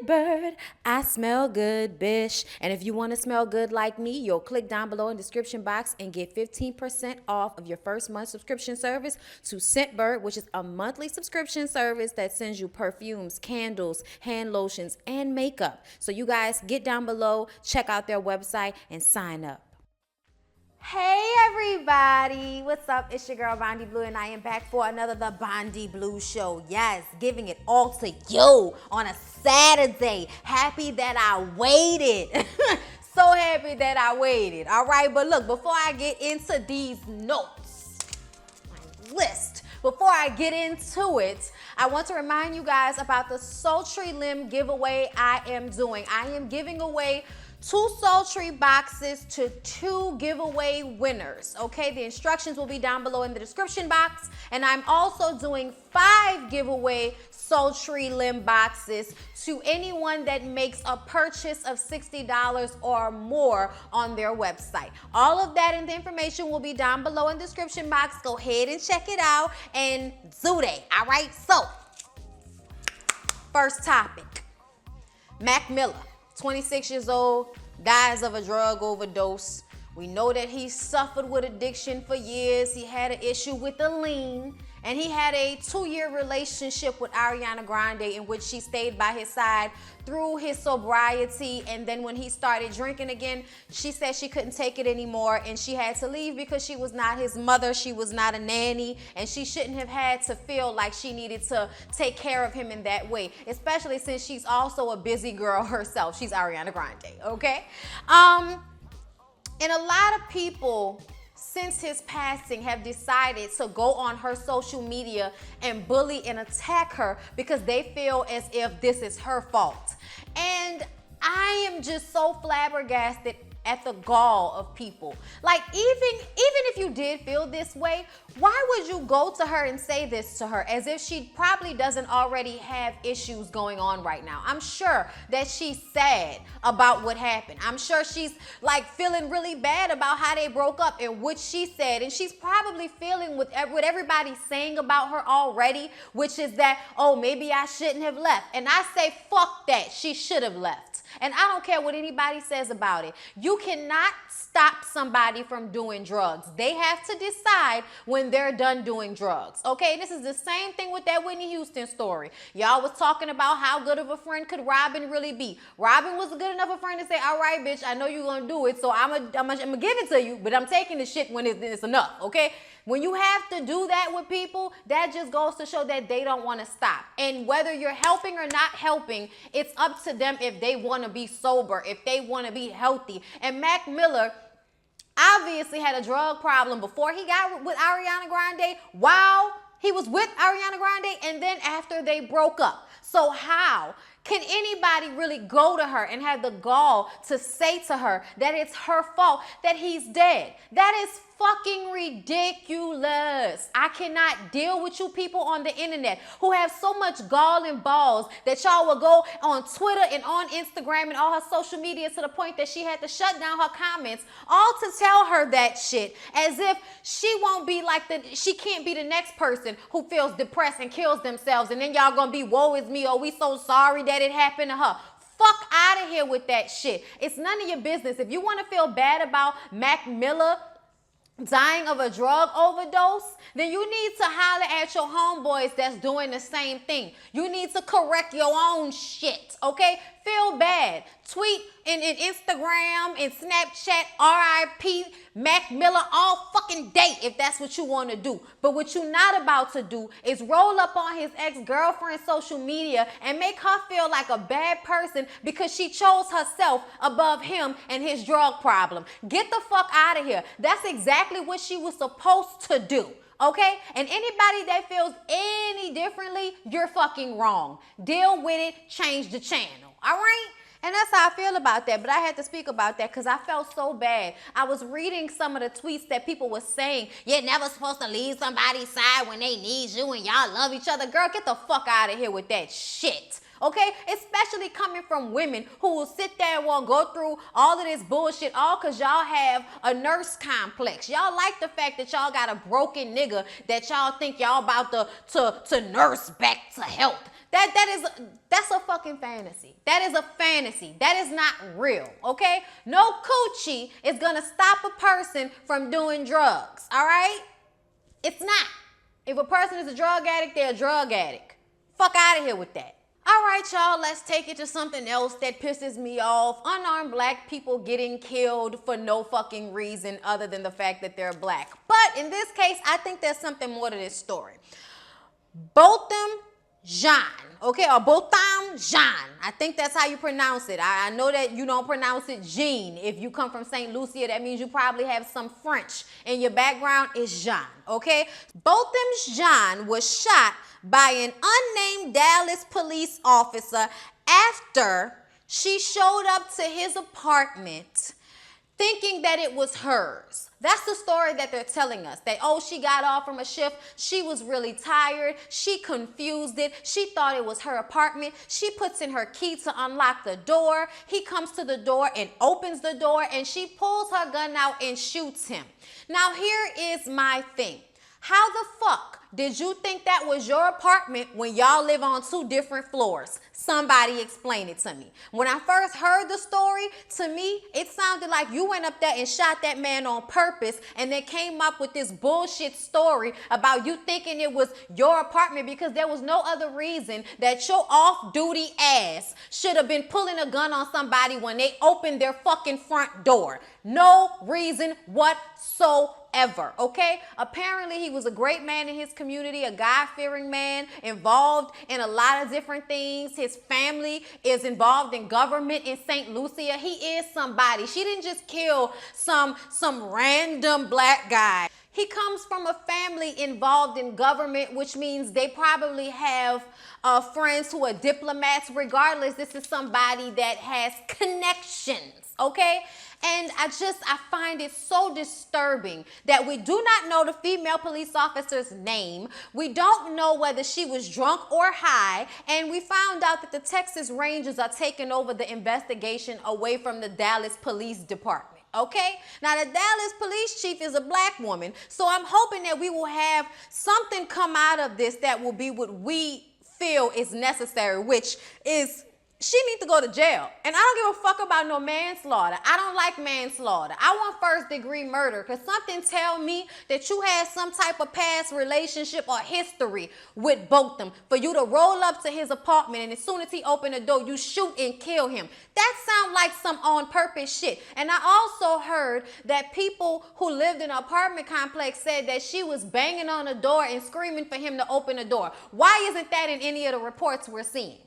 bird, I smell good, bish. And if you want to smell good like me, you'll click down below in the description box and get 15% off of your first month subscription service to Scentbird, which is a monthly subscription service that sends you perfumes, candles, hand lotions, and makeup. So you guys get down below, check out their website, and sign up. Hey everybody, what's up? It's your girl Bondy Blue, and I am back for another The Bondy Blue Show. Yes, giving it all to you on a Saturday. Happy that I waited. So happy that I waited. All right, but look, before I get into these notes, my list, before I get into it, I want to remind you guys about the Sultry Limb giveaway I am doing. I am giving away 2 sultry boxes to 2 giveaway winners. Okay, the instructions will be down below in the description box. And I'm also doing 5 giveaway sultry limb boxes to anyone that makes a purchase of $60 or more on their website. All of that and the information will be down below in the description box. Go ahead and check it out and do that. All right, so first topic, Mac Miller. 26 years old, dies of a drug overdose. We know that he suffered with addiction for years. He had an issue with the lean, and he had a 2-year relationship with Ariana Grande in which she stayed by his side through his sobriety. And then when he started drinking again, she said she couldn't take it anymore and she had to leave because she was not his mother. She was not a nanny, and she shouldn't have had to feel like she needed to take care of him in that way, especially since she's also a busy girl herself. She's Ariana Grande, okay? And a lot of people since his passing have decided to go on her social media and bully and attack her because they feel as if this is her fault. And I am just so flabbergasted at the gall of people. Like, even if you did feel this way, why would you go to her and say this to her as if she probably doesn't already have issues going on right now? I'm sure that she's sad about what happened. I'm sure she's like feeling really bad about how they broke up and what she said. And she's probably feeling with what everybody's saying about her already, which is that, oh, maybe I shouldn't have left. And I say, fuck that. She should have left. And I don't care what anybody says about it. You cannot stop somebody from doing drugs. They have to decide when they're done doing drugs. Okay, this is the same thing with that Whitney Houston story. Y'all was talking about how good of a friend could Robin really be. Robin was a good enough a friend to say, all right, bitch, I know you're gonna do it, so I'm gonna give it to you, but I'm taking the shit when it's enough, okay? When you have to do that with people, that just goes to show that they don't want to stop. And whether you're helping or not helping, it's up to them if they want to be sober, if they want to be healthy. And Mac Miller obviously had a drug problem before he got with Ariana Grande, while he was with Ariana Grande, and then after they broke up. So how can anybody really go to her and have the gall to say to her that it's her fault that he's dead? That is fucking ridiculous. I cannot deal with you people on the internet who have so much gall and balls that y'all will go on Twitter and on Instagram and all her social media to the point that she had to shut down her comments, all to tell her that shit as if she won't be like she can't be the next person who feels depressed and kills themselves, and then y'all gonna be woe is me, or we so sorry that it happened to her. Fuck out of here with that shit. It's none of your business. If you want to feel bad about Mac Miller dying of a drug overdose, then you need to holler at your homeboys that's doing the same thing. You need to correct your own shit, okay? Feel bad. Tweet in Instagram and Snapchat RIP Mac Miller all fucking day if that's what you want to do. But what you're not about to do is roll up on his ex-girlfriend's social media and make her feel like a bad person because she chose herself above him and his drug problem. Get the fuck out of here. That's exactly what she was supposed to do. Okay? And anybody that feels any differently, you're fucking wrong. Deal with it, change the channel. All right? And that's how I feel about that. But I had to speak about that because I felt so bad. I was reading some of the tweets that people were saying, you're never supposed to leave somebody's side when they need you and y'all love each other. Girl, get the fuck out of here with that shit. Okay? Especially coming from women who will sit there and will go through all of this bullshit all because y'all have a nurse complex. Y'all like the fact that y'all got a broken nigga that y'all think y'all about to nurse back to health. That's a fucking fantasy. That is a fantasy. That is not real, okay? No coochie is gonna stop a person from doing drugs, all right? It's not. If a person is a drug addict, they're a drug addict. Fuck out of here with that. All right, y'all, let's take it to something else that pisses me off. Unarmed black people getting killed for no fucking reason other than the fact that they're black. But in this case, I think there's something more to this story. Botham Jean, okay, or Botham Jean. I think that's how you pronounce it. I know that you don't pronounce it Jean. If you come from St. Lucia, that means you probably have some French in your background. It's Jean, okay? Botham Jean was shot by an unnamed Dallas police officer after she showed up to his apartment thinking that it was hers. That's the story that they're telling us. That, oh, she got off from a shift. She was really tired. She confused it. She thought it was her apartment. She puts in her key to unlock the door. He comes to the door and opens the door, and she pulls her gun out and shoots him. Now, here is my thing. How the fuck did you think that was your apartment when y'all live on 2 different floors? Somebody explain it to me. When I first heard the story, to me, it sounded like you went up there and shot that man on purpose and then came up with this bullshit story about you thinking it was your apartment because there was no other reason that your off-duty ass should have been pulling a gun on somebody when they opened their fucking front door. No reason whatsoever, okay? Apparently, he was a great man in his community, a God-fearing man, involved in a lot of different things. His family is involved in government in St. Lucia. He is somebody. She didn't just kill some random black guy. He comes from a family involved in government, which means they probably have friends who are diplomats. Regardless, this is somebody that has connections, okay? And I find it so disturbing that we do not know the female police officer's name. We don't know whether she was drunk or high. And we found out that the Texas Rangers are taking over the investigation away from the Dallas Police Department. Okay? Now, the Dallas police chief is a black woman. So I'm hoping that we will have something come out of this that will be what we feel is necessary, which is she needs to go to jail. And I don't give a fuck about no manslaughter. I don't like manslaughter. I want first-degree murder because something tell me that you had some type of past relationship or history with Botham for you to roll up to his apartment and as soon as he opened the door, you shoot and kill him. That sounds like some on-purpose shit. And I also heard that people who lived in an apartment complex said that she was banging on the door and screaming for him to open the door. Why isn't that in any of the reports we're seeing?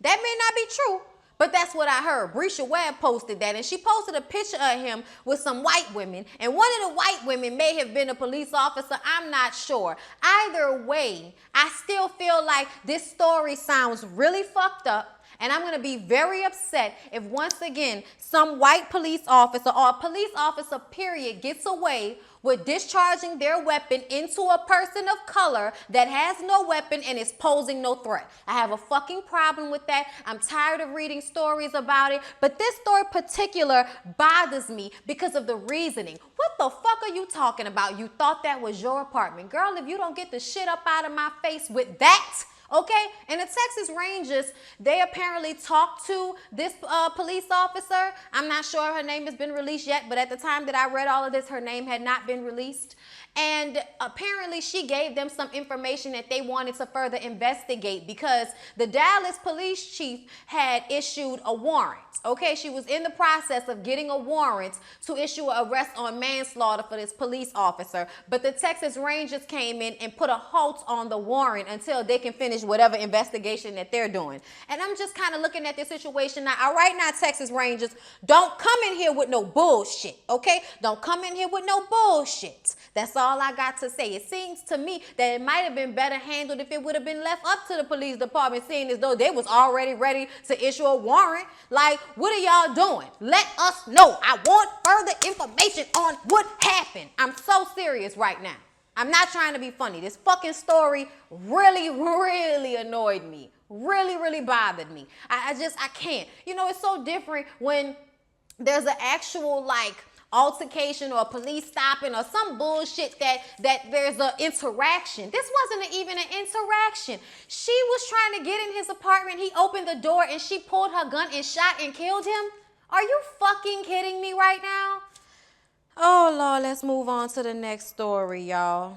That may not be true, but that's what I heard. Brisha Webb posted that, and she posted a picture of him with some white women, and one of the white women may have been a police officer. I'm not sure. Either way, I still feel like this story sounds really fucked up, and I'm going to be very upset if once again some white police officer or a police officer period gets away with discharging their weapon into a person of color that has no weapon and is posing no threat. I have a fucking problem with that. I'm tired of reading stories about it, but this story particular bothers me because of the reasoning. What the fuck are you talking about? You thought that was your apartment. Girl, if you don't get the shit up out of my face with that, okay? And the Texas Rangers, they apparently talked to this police officer. I'm not sure her name has been released yet, but at the time that I read all of this, her name had not been released. And apparently she gave them some information that they wanted to further investigate because the Dallas police chief had issued a warrant. Okay, she was in the process of getting a warrant to issue an arrest on manslaughter for this police officer. But the Texas Rangers came in and put a halt on the warrant until they can finish whatever investigation that they're doing. And I'm just kind of looking at this situation now. All right now, Texas Rangers, don't come in here with no bullshit, okay? Don't come in here with no bullshit. That's all I got to say. It seems to me that it might have been better handled if it would have been left up to the police department, seeing as though they was already ready to issue a warrant. Like, what are y'all doing? Let us know. I want further information on what happened. I'm so serious right now. I'm not trying to be funny. This fucking story really, really annoyed me. Really, really bothered me. I can't. You know, it's so different when there's an actual, like, altercation or police stopping or some bullshit that there's an interaction. This wasn't even an interaction. She was trying to get in his apartment. He opened the door and she pulled her gun and shot and killed him. Are you fucking kidding me right now? Oh, Lord, let's move on to the next story, y'all.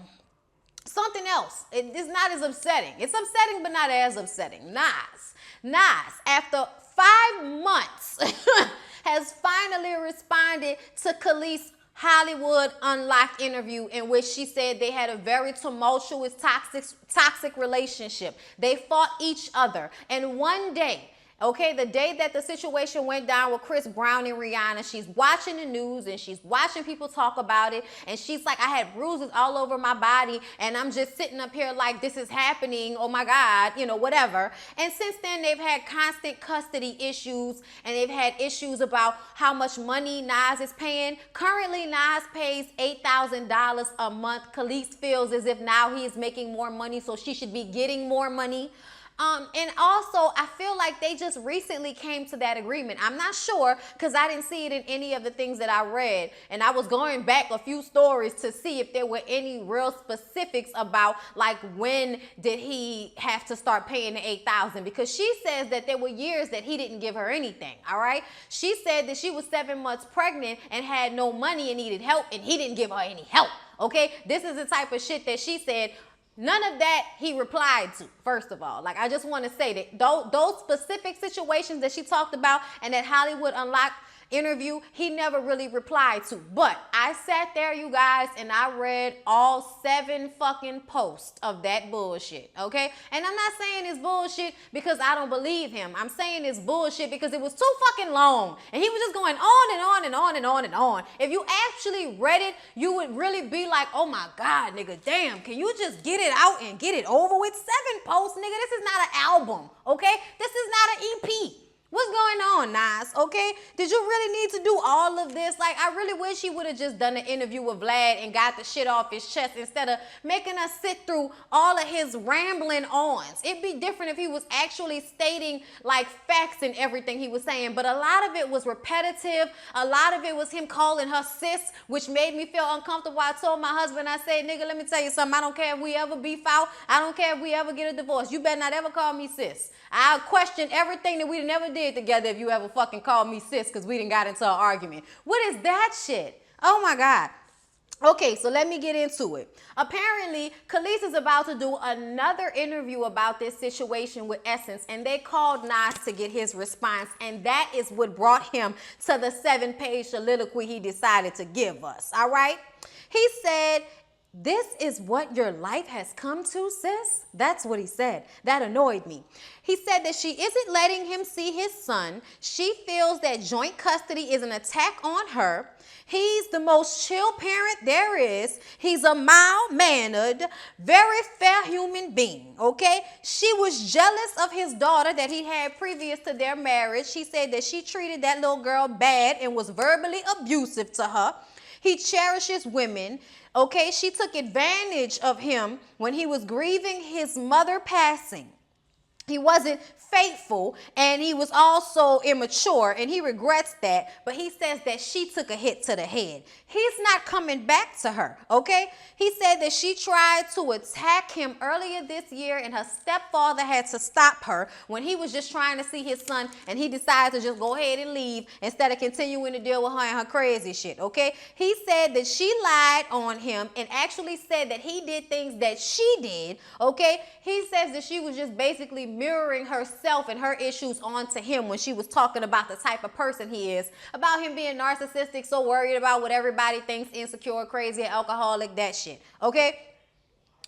Something else. It is not as upsetting. It's upsetting, but not as upsetting. Nas, after 5 months, has finally responded to Kelis' Hollywood Unlocked interview in which she said they had a very tumultuous, toxic relationship. They fought each other. And one day, okay, the day that the situation went down with Chris Brown and Rihanna, she's watching the news and she's watching people talk about it. And she's like, I had bruises all over my body and I'm just sitting up here like this is happening. Oh my God, you know, whatever. And since then, they've had constant custody issues and they've had issues about how much money Nas is paying. Currently, Nas pays $8,000 a month. Kelis feels as if now he is making more money, so she should be getting more money. And also, I feel like they just recently came to that agreement. I'm not sure because I didn't see it in any of the things that I read. And I was going back a few stories to see if there were any real specifics about like when did he have to start paying the $8,000, because she says that there were years that he didn't give her anything. All right. She said that she was 7 months pregnant and had no money and needed help and he didn't give her any help. OK, this is the type of shit that she said. None of that he replied to, first of all. Like, I just want to say that those specific situations that she talked about and that Hollywood Unlocked interview, he never really replied to. But I sat there, you guys, and I read all 7 fucking posts of that bullshit, okay? And I'm not saying it's bullshit because I don't believe him. I'm saying it's bullshit because it was too fucking long. And he was just going on and on and on and on and on. If you actually read it, you would really be like, oh my God, nigga, damn, can you just get it out and get it over with? 7 posts, nigga, this is not an album, okay? This is not an EP. What's going on, Nas? Okay? Did you really need to do all of this? Like, I really wish he would have just done an interview with Vlad and got the shit off his chest instead of making us sit through all of his rambling ons. It'd be different if he was actually stating like facts and everything he was saying, but a lot of it was repetitive. A lot of it was him calling her sis, which made me feel uncomfortable. I told my husband, I said, nigga, let me tell you something. I don't care if we ever beef out. I don't care if we ever get a divorce. You better not ever call me sis. I'll question everything that we never did together if you ever fucking call me sis because we done got into an argument. What is that shit? Oh my God. Okay, so let me get into it. Apparently, Kelis is about to do another interview about this situation with Essence, and they called Nas to get his response, and that is what brought him to the 7-page soliloquy he decided to give us, all right? He said, this is what your life has come to, sis? That's what he said. That annoyed me. He said that she isn't letting him see his son. She feels that joint custody is an attack on her. He's the most chill parent there is. He's a mild-mannered, very fair human being, okay? She was jealous of his daughter that he had previous to their marriage. She said that she treated that little girl bad and was verbally abusive to her. He cherishes women. Okay, she took advantage of him when he was grieving his mother passing. He wasn't faithful and he was also immature and he regrets that, but he says that she took a hit to the head. He's not coming back to her, okay? He said that she tried to attack him earlier this year and her stepfather had to stop her when he was just trying to see his son and he decided to just go ahead and leave instead of continuing to deal with her and her crazy shit, okay? He said that she lied on him and actually said that he did things that she did, okay? He says that she was just basically mirroring herself and her issues onto him when she was talking about the type of person he is, about him being narcissistic, so worried about what everybody thinks, insecure, crazy, alcoholic, that shit, okay?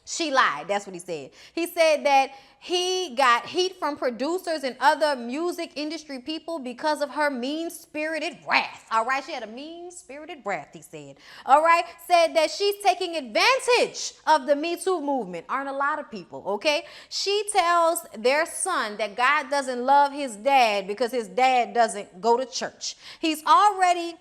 She lied. That's what he said. He said that he got heat from producers and other music industry people because of her mean-spirited wrath. All right, she had a mean-spirited wrath, he said. All right, said that she's taking advantage of the Me Too movement. Aren't a lot of people, okay? She tells their son that God doesn't love his dad because his dad doesn't go to church. He's already,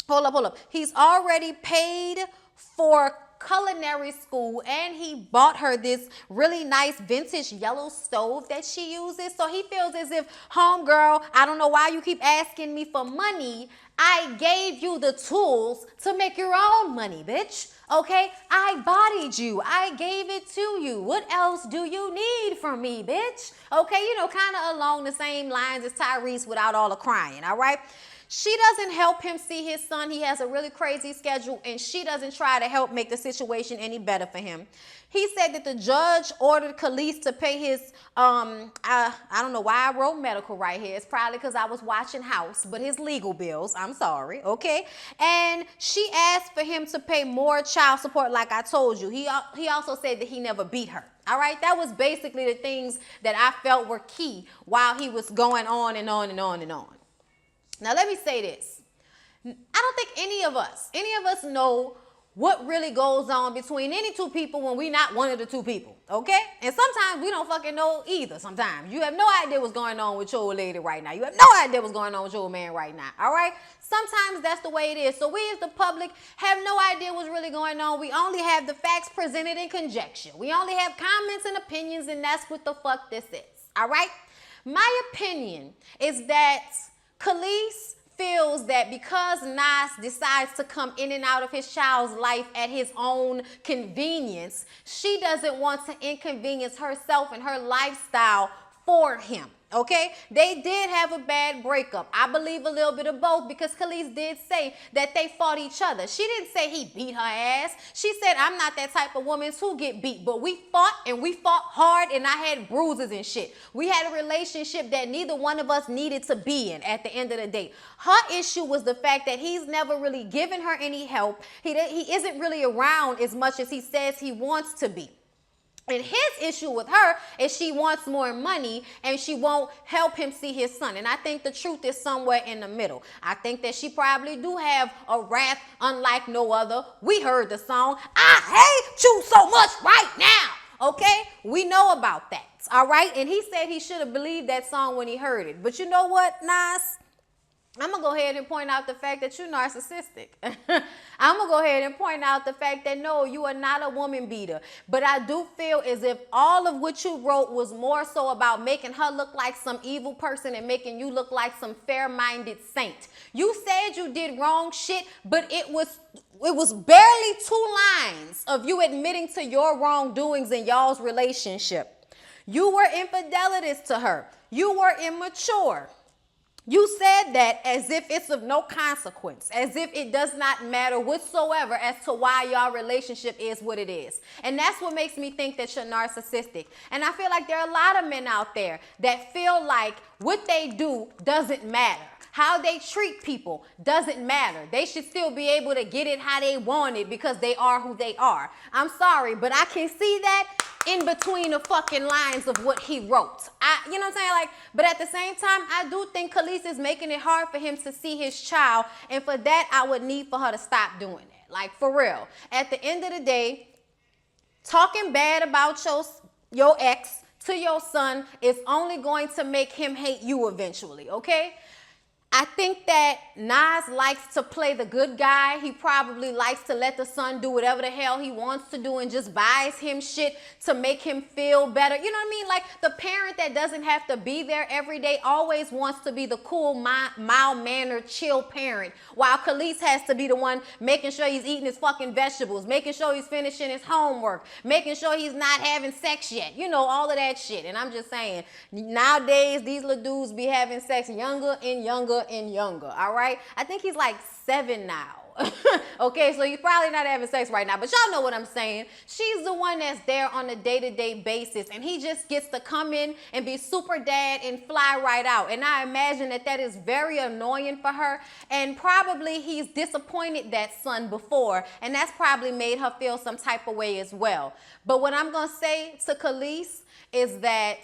hold up. He's already paid for culinary school and he bought her this really nice vintage yellow stove that she uses. So he feels as if, homegirl, I don't know why you keep asking me for money. I gave you the tools to make your own money, bitch. Okay? I bodied you. I gave it to you. What else do you need from me, bitch? Okay, you know, kind of along the same lines as Tyrese without all the crying, all right? She doesn't help him see his son. He has a really crazy schedule, and she doesn't try to help make the situation any better for him. He said that the judge ordered Kelis to pay his, I don't know why I wrote medical right here. It's probably because I was watching House, but his legal bills, I'm sorry, okay? And she asked for him to pay more child support like I told you. He also said that he never beat her. All right, that was basically the things that I felt were key while he was going on and on and on and on. Now, let me say this. I don't think any of us know what really goes on between any two people when we're not one of the two people, okay? And sometimes we don't fucking know either sometimes. You have no idea what's going on with your old lady right now. You have no idea what's going on with your old man right now, all right? Sometimes that's the way it is. So we as the public have no idea what's really going on. We only have the facts presented in conjecture. We only have comments and opinions, and that's what the fuck this is, all right? My opinion is that Kelis feels that because Nas decides to come in and out of his child's life at his own convenience, she doesn't want to inconvenience herself and her lifestyle for him. Okay, they did have a bad breakup. I believe a little bit of both because Kelis did say that they fought each other. She didn't say he beat her ass. She said, I'm not that type of woman to get beat, but we fought and we fought hard and I had bruises and shit. We had a relationship that neither one of us needed to be in at the end of the day. Her issue was the fact that he's never really given her any help. He isn't really around as much as he says he wants to be. And his issue with her is she wants more money and she won't help him see his son. And I think the truth is somewhere in the middle. I think that she probably do have a wrath unlike no other. We heard the song, I hate you so much right now. Okay? We know about that. All right? And he said he should have believed that song when he heard it. But you know what, Nas? I'm going to go ahead and point out the fact that you're narcissistic. I'm going to go ahead and point out the fact that, no, you are not a woman beater. But I do feel as if all of what you wrote was more so about making her look like some evil person and making you look like some fair-minded saint. You said you did wrong shit, but it was barely 2 lines of you admitting to your wrongdoings in y'all's relationship. You were infidelitous to her. You were immature. You said that as if it's of no consequence, as if it does not matter whatsoever as to why your relationship is what it is. And that's what makes me think that you're narcissistic. And I feel like there are a lot of men out there that feel like what they do doesn't matter. How they treat people doesn't matter. They should still be able to get it how they want it because they are who they are. I'm sorry, but I can see that in between the fucking lines of what he wrote. You know what I'm saying? Like, but at the same time, I do think Kelis is making it hard for him to see his child. And for that, I would need for her to stop doing that. Like, for real. At the end of the day, talking bad about your ex to your son is only going to make him hate you eventually, okay? I think that Nas likes to play the good guy. He probably likes to let the son do whatever the hell he wants to do and just buys him shit to make him feel better. You know what I mean? Like the parent that doesn't have to be there every day always wants to be the cool, mild-mannered, chill parent, while Kelis has to be the one making sure he's eating his fucking vegetables, making sure he's finishing his homework, making sure he's not having sex yet. You know, all of that shit. And I'm just saying, nowadays, these little dudes be having sex younger and younger and younger, all right? I think he's like 7 now. Okay, so he's probably not having sex right now, but y'all know what I'm saying. She's the one that's there on a day-to-day basis, and he just gets to come in and be super dad and fly right out. And I imagine that that is very annoying for her, and probably he's disappointed that son before, and that's probably made her feel some type of way as well. But what I'm gonna say to Kelis is that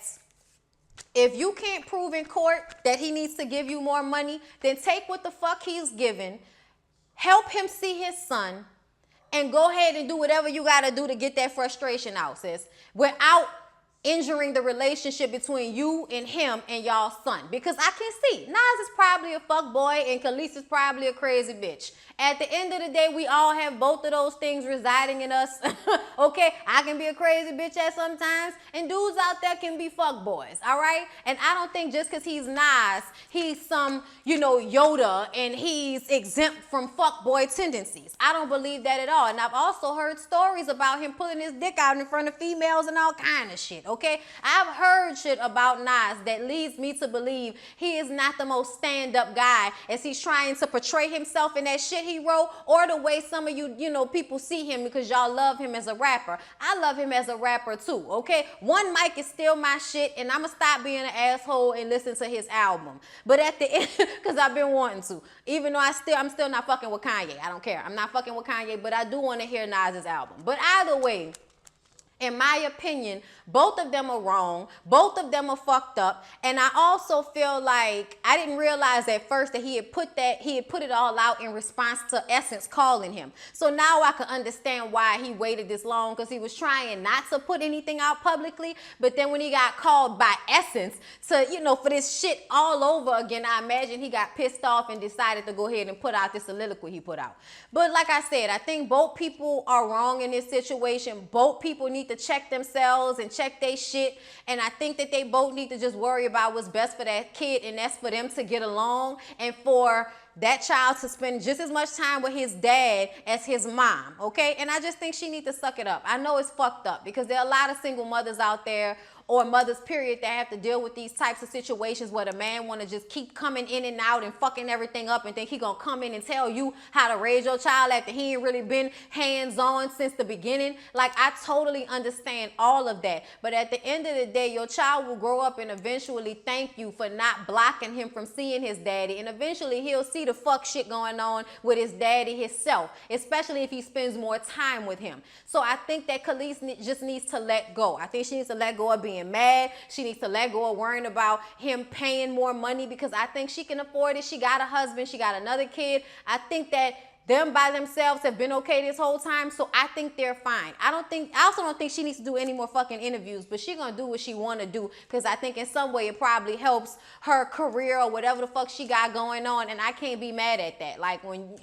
if you can't prove in court that he needs to give you more money, then take what the fuck he's given, help him see his son, and go ahead and do whatever you got to do to get that frustration out, sis, without injuring the relationship between you and him and y'all's son. Because I can see Nas is probably a fuck boy and Kelis is probably a crazy bitch. At the end of the day, we all have both of those things residing in us. Okay, I can be a crazy bitch at sometimes, and dudes out there can be fuck boys, all right? And I don't think just because he's Nas, he's some, Yoda, and he's exempt from fuck boy tendencies. I don't believe that at all. And I've also heard stories about him pulling his dick out in front of females and all kind of shit, okay? I've heard shit about Nas that leads me to believe he is not the most stand-up guy as he's trying to portray himself in that shit he wrote, or the way some of you, people see him because y'all love him as a rapper. I love him as a rapper too, okay? One Mic is still my shit, and I'm gonna stop being an asshole and listen to his album. But at the end, because I've been wanting to, even though I'm still not fucking with Kanye. I don't care. I'm not fucking with Kanye, but I do want to hear Nas's album. But either way, in my opinion, both of them are wrong. Both of them are fucked up. And I also feel like I didn't realize at first that he had put it all out in response to Essence calling him. So now I can understand why he waited this long, because he was trying not to put anything out publicly. But then when he got called by Essence to, for this shit all over again, I imagine he got pissed off and decided to go ahead and put out this soliloquy he put out. But like I said, I think both people are wrong in this situation. Both people need to check themselves and check their shit, and I think that they both need to just worry about what's best for that kid, and that's for them to get along and for that child to spend just as much time with his dad as his mom, okay? And I just think she needs to suck it up. I know it's fucked up because there are a lot of single mothers out there, or mothers period, that have to deal with these types of situations where the man want to just keep coming in and out and fucking everything up and think he gonna come in and tell you how to raise your child after he ain't really been hands-on since the beginning. Like, I totally understand all of that, but at the end of the day, your child will grow up and eventually thank you for not blocking him from seeing his daddy, and eventually he'll see the fuck shit going on with his daddy himself, especially if he spends more time with him. So I think that Kelis just needs to let go. I think she needs to let go of being mad. She needs to let go of worrying about him paying more money, because I think she can afford it. She got a husband. She got another kid. I think that them by themselves have been okay this whole time, so I think they're fine. I also don't think she needs to do any more fucking interviews, but she gonna do what she wanna do, because I think in some way it probably helps her career or whatever the fuck she got going on, and I can't be mad at that. Like, when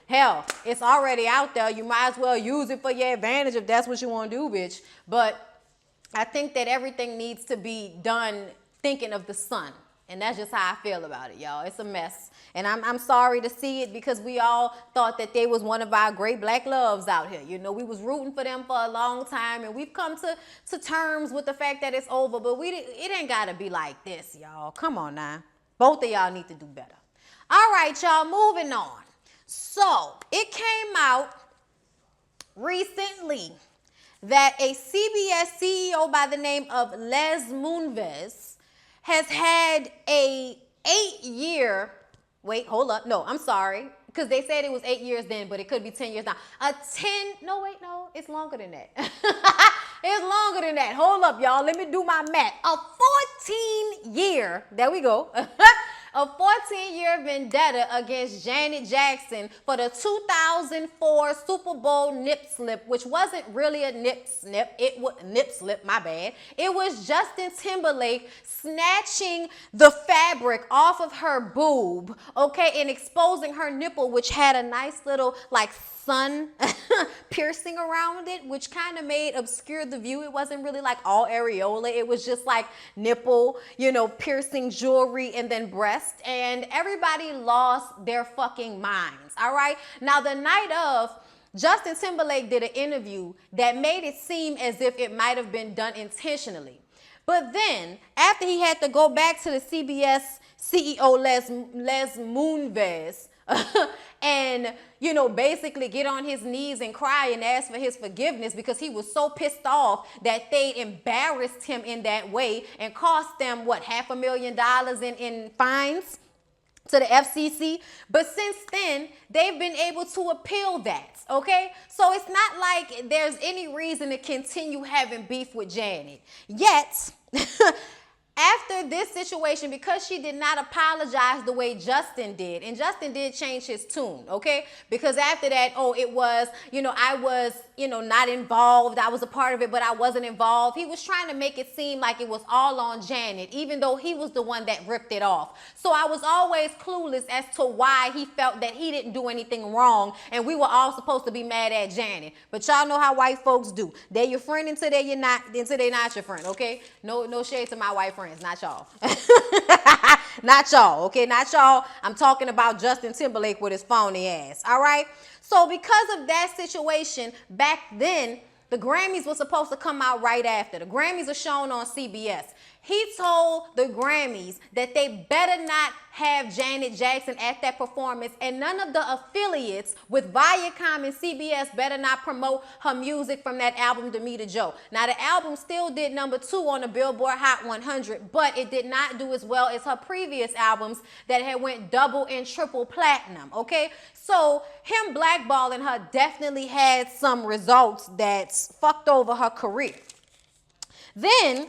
hell, it's already out there, you might as well use it for your advantage if that's what you want to do, bitch. But I think that everything needs to be done thinking of the son. And that's just how I feel about it, y'all. It's a mess. And I'm sorry to see it, because we all thought that they was one of our great black loves out here. We was rooting for them for a long time, and we've come to terms with the fact that it's over. But it ain't got to be like this, y'all. Come on now. Both of y'all need to do better. All right, y'all, moving on. So it came out recently that a CBS CEO by the name of Les Moonves has had a 8-year, wait, hold up, no, I'm sorry, because they said it was 8 years then, but it could be 10 years now. No, it's longer than that. It's longer than that. Hold up, y'all, let me do my math. A 14-year, there we go, a 14-year vendetta against Janet Jackson for the 2004 Super Bowl nip slip, which wasn't really a nip slip. It was nip slip, my bad. It was Justin Timberlake snatching the fabric off of her boob, okay, and exposing her nipple, which had a nice little like sun piercing around it, which kind of made obscure the view. It wasn't really like all areola. It was just like nipple, piercing jewelry and then breast. And everybody lost their fucking minds. All right. Now, the night of, Justin Timberlake did an interview that made it seem as if it might have been done intentionally. But then, after he had to go back to the CBS CEO Les Moonves and, basically get on his knees and cry and ask for his forgiveness, because he was so pissed off that they embarrassed him in that way and cost them, $500,000 in fines to the FCC. But since then, they've been able to appeal that, okay? So it's not like there's any reason to continue having beef with Janet. Yet, After this situation, because she did not apologize the way Justin did, and Justin did change his tune, okay? Because after that, oh, it was, I was, not involved. I was a part of it, but I wasn't involved. He was trying to make it seem like it was all on Janet, even though he was the one that ripped it off. So I was always clueless as to why he felt that he didn't do anything wrong, and we were all supposed to be mad at Janet. But y'all know how white folks do. They're your friend until they're not your friend, okay? No shade to my white friends. Not y'all. Not y'all, okay? Not y'all. I'm talking about Justin Timberlake with his phony ass, all right? So because of that situation, back then, the Grammys were supposed to come out right after. The Grammys are shown on CBS. He told the Grammys that they better not have Janet Jackson at that performance, and none of the affiliates with Viacom and CBS better not promote her music from that album, Demeter Joe. Now, the album still did #2 on the Billboard Hot 100, but it did not do as well as her previous albums that had went double and triple platinum, okay? So him blackballing her definitely had some results that fucked over her career. Then,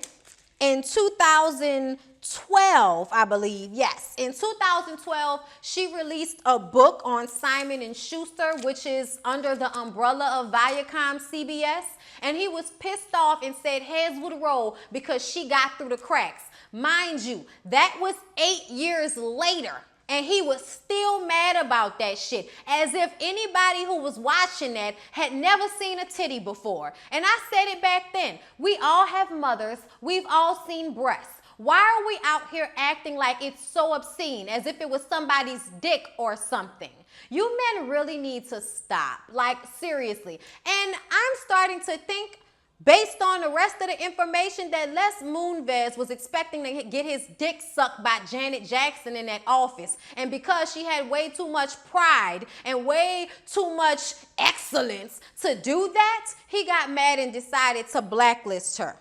in 2012, I believe, yes. In 2012, she released a book on Simon & Schuster, which is under the umbrella of Viacom CBS. And he was pissed off and said heads would roll because she got through the cracks. Mind you, that was 8 years later. And he was still mad about that shit, as if anybody who was watching that had never seen a titty before. And I said it back then. We all have mothers. We've all seen breasts. Why are we out here acting like it's so obscene, as if it was somebody's dick or something? You men really need to stop. Like, seriously. And I'm starting to think, based on the rest of the information, that Les Moonves was expecting to get his dick sucked by Janet Jackson in that office. And because she had way too much pride and way too much excellence to do that, he got mad and decided to blacklist her.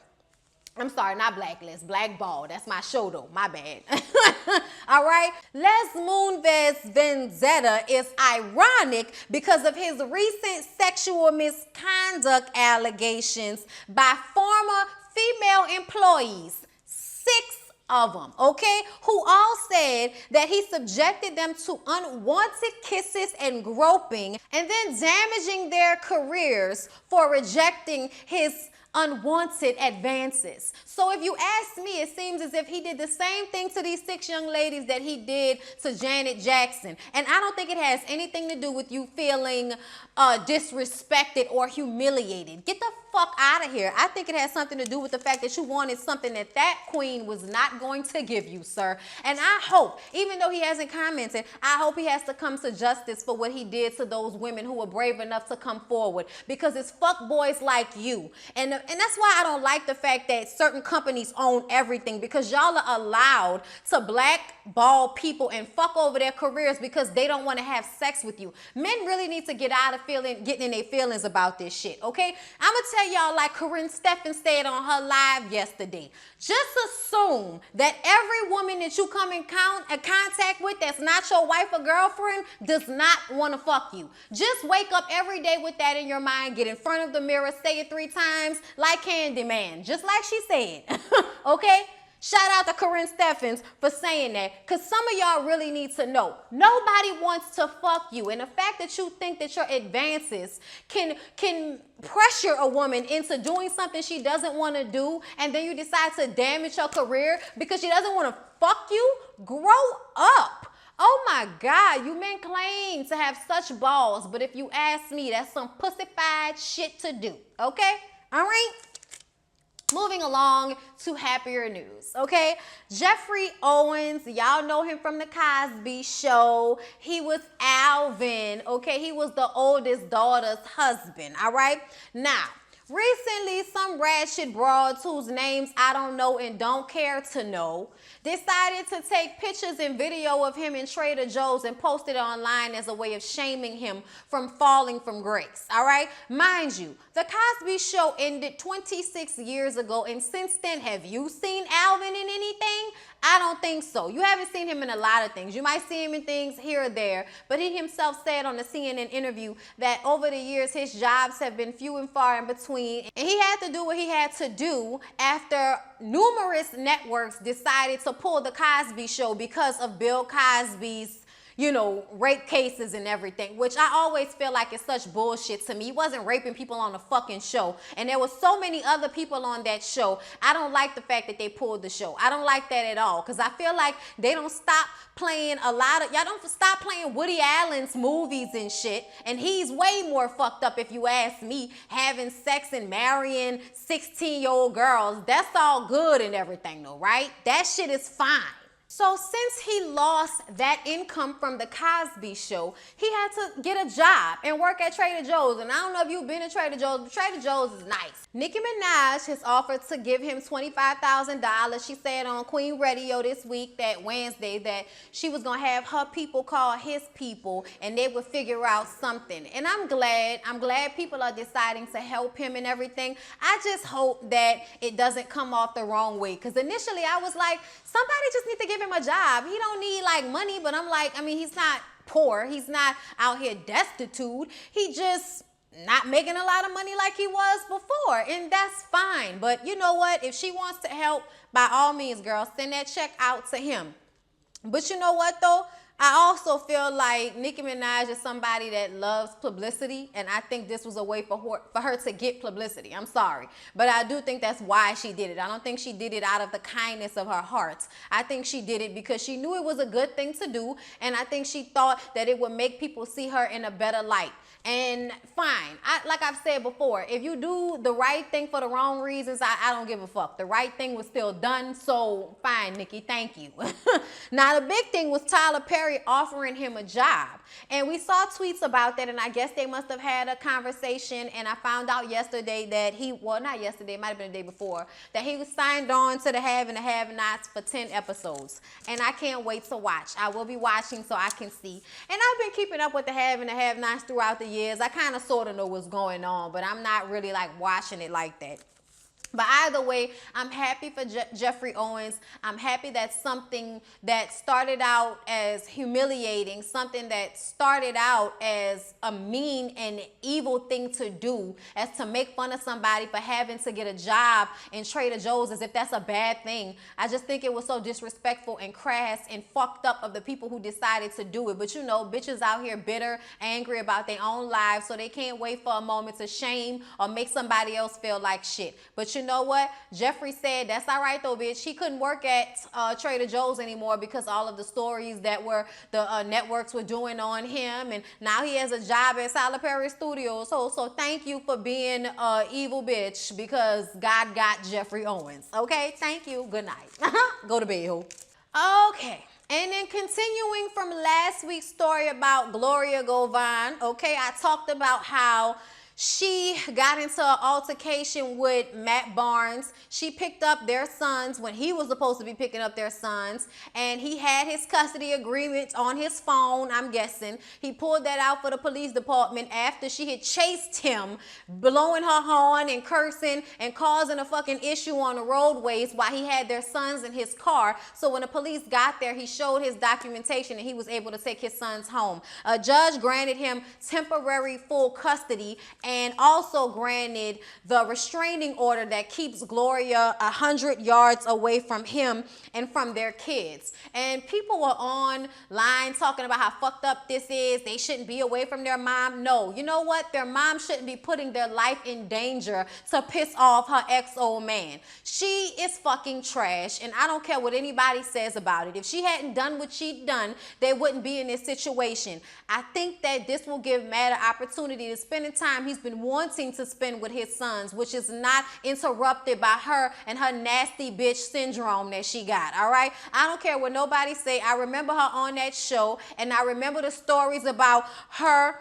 I'm sorry, not blacklist, blackball. That's my show though, my bad. All right? Les Moonves' vendetta is ironic because of his recent sexual misconduct allegations by former female employees, 6 of them, okay, who all said that he subjected them to unwanted kisses and groping and then damaging their careers for rejecting his unwanted advances. So if you ask me, it seems as if he did the same thing to these 6 young ladies that he did to Janet Jackson. And I don't think it has anything to do with you feeling disrespected or humiliated. Get the fuck out of here. I think it has something to do with the fact that you wanted something that queen was not going to give you, sir. And I hope, even though he hasn't commented, I hope he has to come to justice for what he did to those women who were brave enough to come forward, because it's fuck boys like you. And that's why I don't like the fact that certain companies own everything, because y'all are allowed to blackball people and fuck over their careers because they don't want to have sex with you. Men really need to get out of getting in their feelings about this shit, okay? I'm gonna tell y'all, like Corinne Stephens said on her live yesterday, just assume that every woman that you come in contact with that's not your wife or girlfriend does not want to fuck you. Just wake up every day with that in your mind, get in front of the mirror, say it 3 times like Candyman, just like she said, okay? Shout out to Corinne Stephens for saying that, because some of y'all really need to know. Nobody wants to fuck you. And the fact that you think that your advances can pressure a woman into doing something she doesn't want to do, and then you decide to damage her career because she doesn't want to fuck you, grow up. Oh my God, you men claim to have such balls, but if you ask me, that's some pussified shit to do, okay? All right? Moving along to happier news, okay? Geoffrey Owens, y'all know him from the Cosby Show. He was Alvin, okay? He was the oldest daughter's husband, all right? Now, recently, some ratchet broads whose names I don't know and don't care to know decided to take pictures and video of him in Trader Joe's and post it online as a way of shaming him from falling from grace, all right? Mind you, the Cosby Show ended 26 years ago, and since then, have you seen Alvin in anything? I don't think so. You haven't seen him in a lot of things. You might see him in things here or there, but he himself said on the CNN interview that over the years his jobs have been few and far in between, and he had to do what he had to do after numerous networks decided to pull the Cosby Show because of Bill Cosby's, you know, rape cases and everything, which I always feel like is such bullshit to me. He wasn't raping people on the fucking show. And there were so many other people on that show. I don't like the fact that they pulled the show. I don't like that at all. Because I feel like they don't stop playing y'all don't stop playing Woody Allen's movies and shit. And he's way more fucked up, if you ask me, having sex and marrying 16-year-old girls. That's all good and everything though, right? That shit is fine. So since he lost that income from the Cosby Show, he had to get a job and work at Trader Joe's. And I don't know if you've been to Trader Joe's, but Trader Joe's is nice. Nicki Minaj has offered to give him $25,000. She said on Queen Radio this week, that Wednesday, that she was going to have her people call his people and they would figure out something. And I'm glad people are deciding to help him and everything. I just hope that it doesn't come off the wrong way. Because initially I was like, somebody just need to give him a job. He don't need like money, but I'm like, I mean, he's not poor. He's not out here destitute. He just not making a lot of money like he was before, and that's fine. But you know what? If she wants to help, by all means, girl, send that check out to him. But you know what though? I also feel like Nicki Minaj is somebody that loves publicity, and I think this was a way for her to get publicity. I'm sorry, but I do think that's why she did it. I don't think she did it out of the kindness of her heart. I think she did it because she knew it was a good thing to do, and I think she thought that it would make people see her in a better light. And fine, like I've said before, if you do the right thing for the wrong reasons, I don't give a fuck. The right thing was still done, so fine, Nicki, thank you. Now, the big thing was Tyler Perry offering him a job. And we saw tweets about that, and I guess they must have had a conversation, and I found out yesterday that not yesterday, it might have been the day before, that he was signed on to the Have and the Have-Nots for 10 episodes. And I can't wait to watch. I will be watching so I can see. And I've been keeping up with the Have and the Have-Nots throughout the years. I kind of sort of know what's going on, but I'm not really like watching it like that. But either way, I'm happy for Geoffrey Owens. I'm happy that something that started out as humiliating, something that started out as a mean and evil thing to do, as to make fun of somebody for having to get a job in Trader Joe's as if that's a bad thing. I just think it was so disrespectful and crass and fucked up of the people who decided to do it. But you know, bitches out here bitter, angry about their own lives, so they can't wait for a moment to shame or make somebody else feel like shit. But you know what? Geoffrey said, that's all right though, bitch. He couldn't work at Trader Joe's anymore because all of the stories that the networks were doing on him, and now he has a job at Tyler Perry Studios. So thank you for being evil bitch, because God got Geoffrey Owens. Okay, thank you. Good night. Go to bed, ho. Okay. And then continuing from last week's story about Gloria Govan, okay, I talked about how she got into an altercation with Matt Barnes. She picked up their sons when he was supposed to be picking up their sons, and he had his custody agreement on his phone, I'm guessing. He pulled that out for the police department after she had chased him, blowing her horn and cursing and causing a fucking issue on the roadways while he had their sons in his car. So when the police got there, he showed his documentation and he was able to take his sons home. A judge granted him temporary full custody and also granted the restraining order that keeps Gloria 100 yards away from him and from their kids. And people were online talking about how fucked up this is. They shouldn't be away from their mom. No, you know what? Their mom shouldn't be putting their life in danger to piss off her ex-old man. She is fucking trash, and I don't care what anybody says about it. If she hadn't done what she'd done, they wouldn't be in this situation. I think that this will give Matt an opportunity to spend the time he's been wanting to spend with his sons, which is not interrupted by her and her nasty bitch syndrome that she got, all right? I don't care what nobody say. I remember her on that show, and I remember the stories about her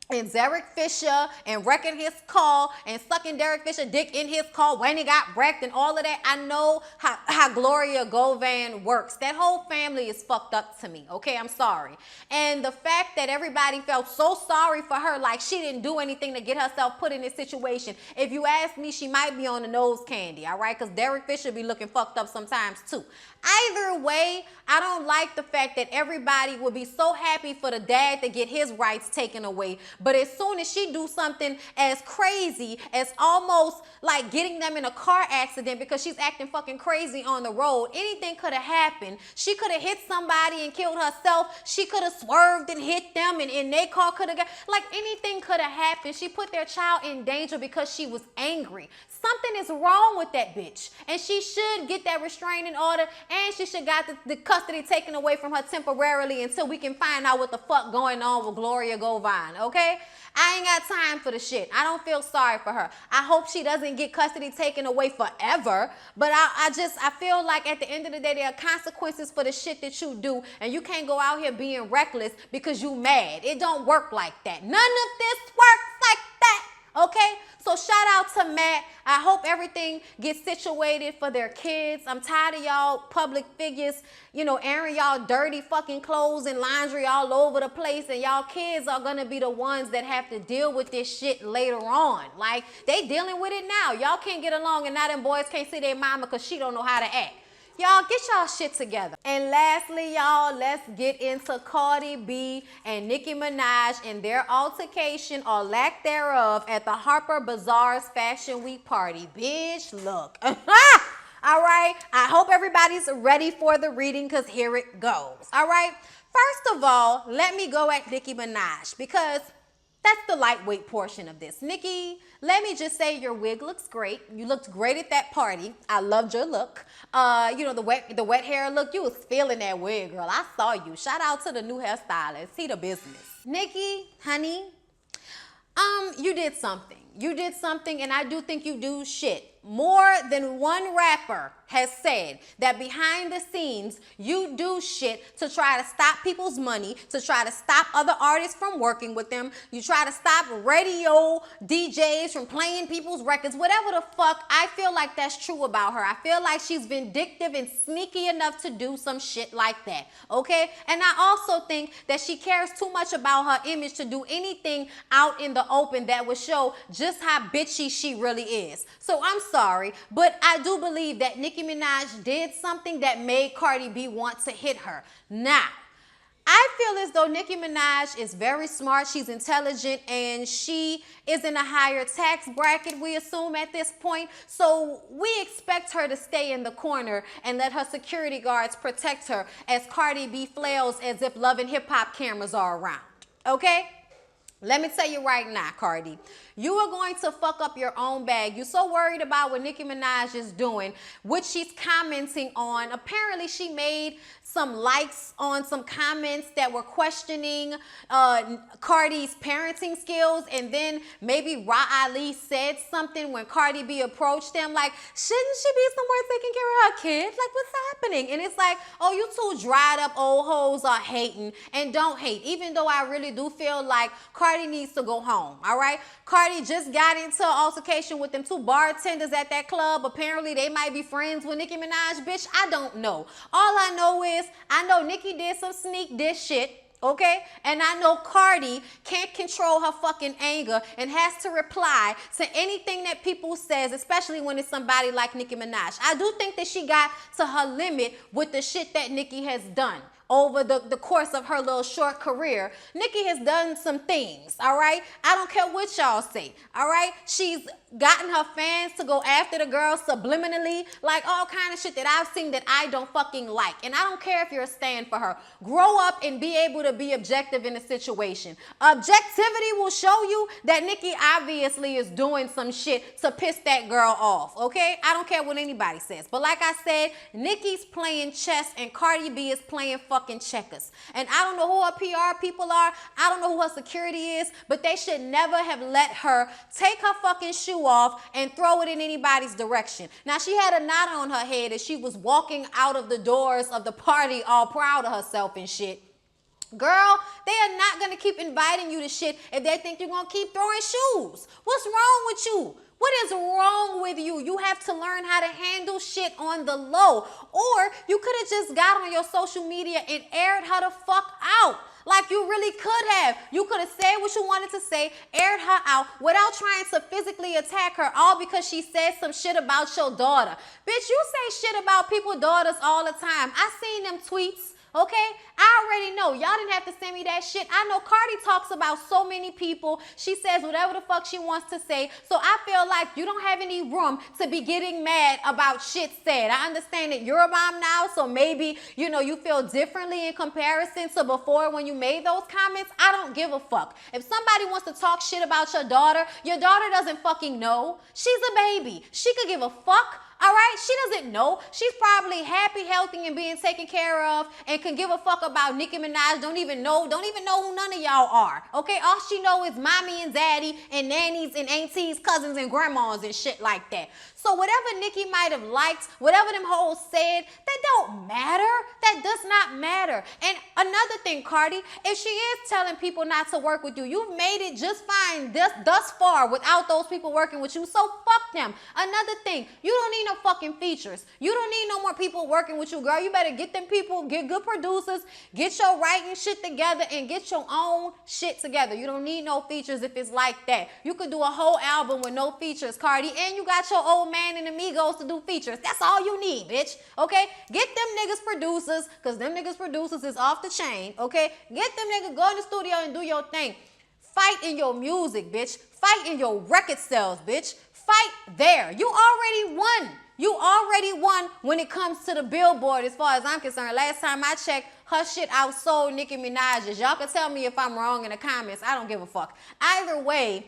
and Derek Fisher and wrecking his car and sucking Derek Fisher dick in his car when he got wrecked and all of that. I know how Gloria Govan works. That whole family is fucked up to me, okay? I'm sorry. And the fact that everybody felt so sorry for her, like she didn't do anything to get herself put in this situation. If you ask me, she might be on the nose candy, all right? Because Derek Fisher be looking fucked up sometimes too. Either way, I don't like the fact that everybody would be so happy for the dad to get his rights taken away. But as soon as she do something as crazy as almost like getting them in a car accident because she's acting fucking crazy on the road, anything could have happened. She could have hit somebody and killed herself. She could have swerved and hit them and their car could have got, like anything could have happened. She put their child in danger because she was angry. Something is wrong with that bitch. And she should get that restraining order and she should got the custody taken away from her temporarily until we can find out what the fuck going on with Gloria Govan, okay? I ain't got time for the shit. I don't feel sorry for her. I hope she doesn't get custody taken away forever, but I feel like at the end of the day, there are consequences for the shit that you do, and you can't go out here being reckless because you mad. It don't work like that. None of this works like that. Okay, so shout out to Matt. I hope everything gets situated for their kids. I'm tired of y'all public figures, you know, airing y'all dirty fucking clothes and laundry all over the place, and y'all kids are gonna be the ones that have to deal with this shit later on. Like, they dealing with it now. Y'all can't get along, and now them boys can't see their mama because she don't know how to act. Y'all, get y'all shit together. And lastly, y'all, let's get into Cardi B and Nicki Minaj and their altercation or lack thereof at the Harper Bazaar's Fashion Week party. Bitch, look. All right, I hope everybody's ready for the reading because here it goes. All right, first of all, let me go at Nicki Minaj because that's the lightweight portion of this. Nicki, let me just say your wig looks great. You looked great at that party. I loved your look. You know, the wet hair look, you was feeling that wig, girl. I saw you. Shout out to the new hairstylist. He the business. Nicki, honey, you did something. You did something, and I do think you do shit. More than one rapper has said that behind the scenes, you do shit to try to stop people's money, to try to stop other artists from working with them. You try to stop radio DJs from playing people's records, whatever the fuck. I feel like that's true about her. I feel like she's vindictive and sneaky enough to do some shit like that, okay? And I also think that she cares too much about her image to do anything out in the open that would show just how bitchy she really is. So I'm sorry, but I do believe that Nicki Minaj did something that made Cardi B want to hit her. Now, I feel as though Nicki Minaj is very smart, she's intelligent, and she is in a higher tax bracket, we assume at this point. So we expect her to stay in the corner and let her security guards protect her as Cardi B flails as if Love and Hip Hop cameras are around, okay? Let me tell you right now, Cardi, you are going to fuck up your own bag. You're so worried about what Nicki Minaj is doing, which she's commenting on. Apparently, she made some likes on some comments that were questioning Cardi's parenting skills, and then maybe Ra Ali said something when Cardi B approached them, like, shouldn't she be somewhere taking care of her kids? Like, what's happening? And it's like, oh, you two dried up old hoes are hating, and don't hate. Even though I really do feel like Cardi needs to go home, all right? Cardi just got into an altercation with them two bartenders at that club. Apparently, they might be friends with Nicki Minaj. Bitch, I don't know. All I know is, I know Nicki did some sneak diss shit, okay? And I know Cardi can't control her fucking anger and has to reply to anything that people says, especially when it's somebody like Nicki Minaj. I do think that she got to her limit with the shit that Nicki has done over the course of her little short career. Nicki has done some things, all right? I don't care what y'all say, all right? She's gotten her fans to go after the girl subliminally, like all kind of shit that I've seen that I don't fucking like. And I don't care if you're a stand for her. Grow up and be able to be objective in a situation. Objectivity will show you that Nicki obviously is doing some shit to piss that girl off, okay? I don't care what anybody says. But like I said, Nicki's playing chess and Cardi B is playing fucking checkers. And I don't know who her PR people are. I don't know who her security is, but they should never have let her take her fucking shoe off and throw it in anybody's direction. Now, she had a knot on her head as she was walking out of the doors of the party all proud of herself and shit. Girl, they are not going to keep inviting you to shit if they think you're going to keep throwing shoes. What's wrong with you? What is wrong with you? You have to learn how to handle shit on the low. Or you could have just got on your social media and aired her the fuck out. Like you really could have. You could have said what you wanted to say, aired her out without trying to physically attack her, all because she said some shit about your daughter. Bitch, you say shit about people's daughters all the time. I seen them tweets. Okay, I already know. Y'all didn't have to send me that shit. I know Cardi talks about so many people. She says whatever the fuck she wants to say. So I feel like you don't have any room to be getting mad about shit said. I understand that you're a mom now, so maybe, you know, you feel differently in comparison to before when you made those comments. I don't give a fuck. If somebody wants to talk shit about your daughter doesn't fucking know. She's a baby. She could give a fuck. All right, she doesn't know. She's probably happy, healthy, and being taken care of, and can give a fuck about Nicki Minaj. Don't even know who none of y'all are. Okay, all she know is mommy and daddy and nannies and aunties, cousins and grandmas and shit like that. So whatever Nicki might have liked, whatever them hoes said, that don't matter. That does not matter. And another thing, Cardi, if she is telling people not to work with you, you've made it just fine thus far without those people working with you. So fuck them. Another thing, you don't need no fucking features. You don't need no more people working with you, girl. You better get them people, get good producers, get your writing shit together, and get your own shit together. You don't need no features if it's like that. You could do a whole album with no features, Cardi, and you got your old man and amigos to do features. That's all you need, bitch. Okay? Get them niggas producers, because them niggas producers is off the chain. Okay? Get them niggas, go in the studio and do your thing. Fight in your music, bitch. Fight in your record sales, bitch. Fight there. You already won. You already won when it comes to the Billboard as far as I'm concerned. Last time I checked, her shit outsold Nicki Minaj's. Y'all can tell me if I'm wrong in the comments. I don't give a fuck. Either way,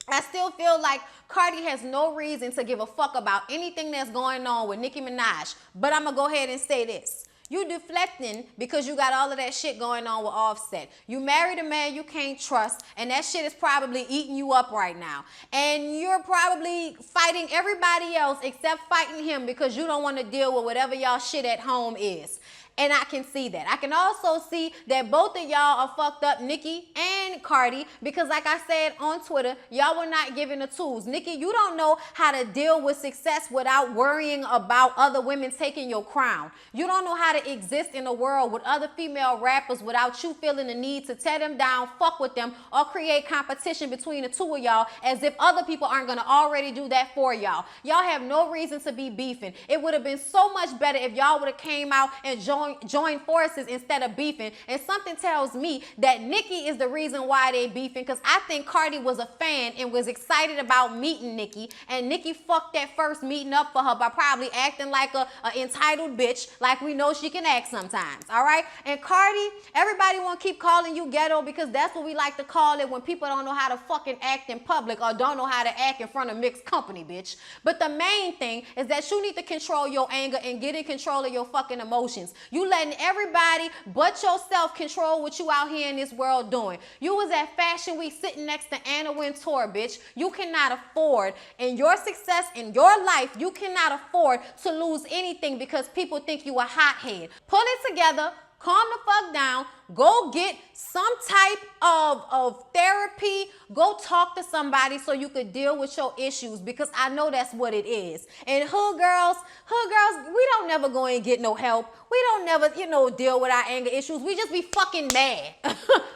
I still feel like Cardi has no reason to give a fuck about anything that's going on with Nicki Minaj. But I'm going to go ahead and say this. You deflecting because you got all of that shit going on with Offset. You married a man you can't trust, and that shit is probably eating you up right now. And you're probably fighting everybody else except fighting him because you don't want to deal with whatever y'all shit at home is. And I can see that. I can also see that both of y'all are fucked up, Nicki and Cardi, because like I said on Twitter, y'all were not given the tools. Nicki, you don't know how to deal with success without worrying about other women taking your crown. You don't know how to exist in a world with other female rappers without you feeling the need to tear them down, fuck with them, or create competition between the two of y'all as if other people aren't going to already do that for y'all. Y'all have no reason to be beefing. It would have been so much better if y'all would have came out and join forces instead of beefing. And something tells me that Nicki is the reason why they beefing, because I think Cardi was a fan and was excited about meeting Nicki, and Nicki fucked that first meeting up for her by probably acting like a entitled bitch, like we know she can act sometimes, all right? And Cardi, everybody want to keep calling you ghetto because that's what we like to call it when people don't know how to fucking act in public or don't know how to act in front of mixed company, bitch. But the main thing is that you need to control your anger and get in control of your fucking emotions. You letting everybody but yourself control what you out here in this world doing. You was at Fashion Week sitting next to Anna Wintour, bitch. You cannot afford, in your success in your life, you cannot afford to lose anything because people think you a hothead. Pull it together. Calm the fuck down. Go get some type of therapy. Go talk to somebody so you could deal with your issues, because I know that's what it is. And hood girls, we don't never go and get no help. We don't never, deal with our anger issues. We just be fucking mad.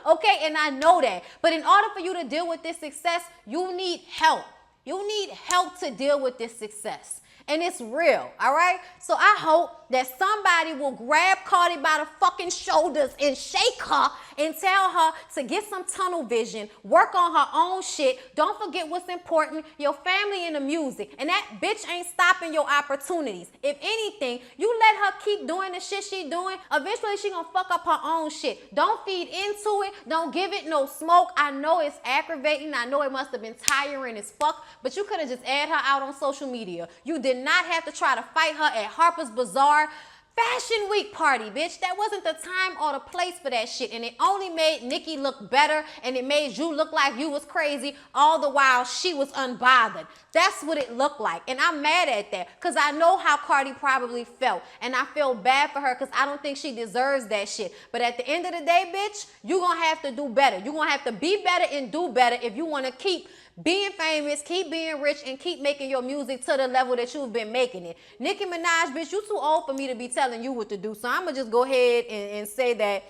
Okay, and I know that. But in order for you to deal with this success, you need help. You need help to deal with this success. And it's real, all right? So I hope that somebody will grab Cardi by the fucking shoulders and shake her and tell her to get some tunnel vision, work on her own shit. Don't forget what's important, your family and the music. And that bitch ain't stopping your opportunities. If anything, you let her keep doing the shit she doing, eventually she gonna fuck up her own shit. Don't feed into it. Don't give it no smoke. I know it's aggravating. I know it must have been tiring as fuck, but you could have just aired her out on social media. You did not have to try to fight her at Harper's Bazaar Fashion Week party, bitch. That wasn't the time or the place for that shit. And it only made Nicki look better, and it made you look like you was crazy, all the while she was unbothered. That's what it looked like. And I'm mad at that because I know how Cardi probably felt. And I feel bad for her because I don't think she deserves that shit. But at the end of the day, bitch, you're going to have to do better. You're going to have to be better and do better if you want to keep being famous, keep being rich, and keep making your music to the level that you've been making it. Nicki Minaj, bitch, you too old for me to be telling you what to do. So I'm going to just go ahead and say that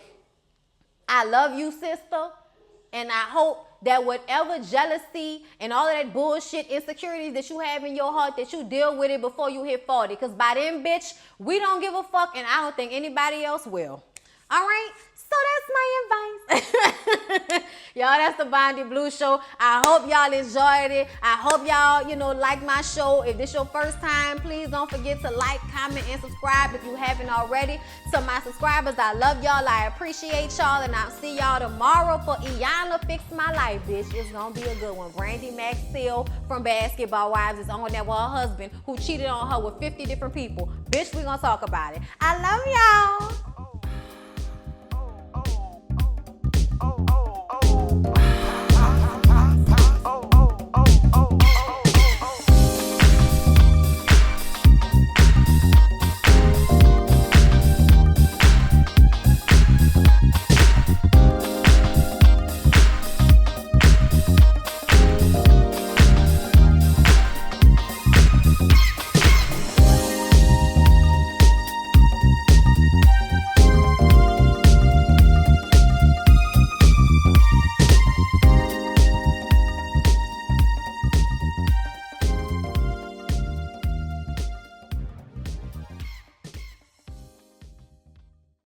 I love you, sister. And I hope that whatever jealousy and all of that bullshit, insecurities that you have in your heart, that you deal with it before you hit 40. Because by then, bitch, we don't give a fuck, and I don't think anybody else will. All right? So that's my advice. Y'all, that's the Bondy Blue Show. I hope y'all enjoyed it. I hope y'all, like my show. If this your first time, please don't forget to like, comment, and subscribe if you haven't already. To my subscribers, I love y'all. I appreciate y'all. And I'll see y'all tomorrow for Iyanla Fix My Life, bitch. It's going to be a good one. Brandy Maxfield from Basketball Wives is on there with her husband who cheated on her with 50 different people. Bitch, we going to talk about it. I love y'all.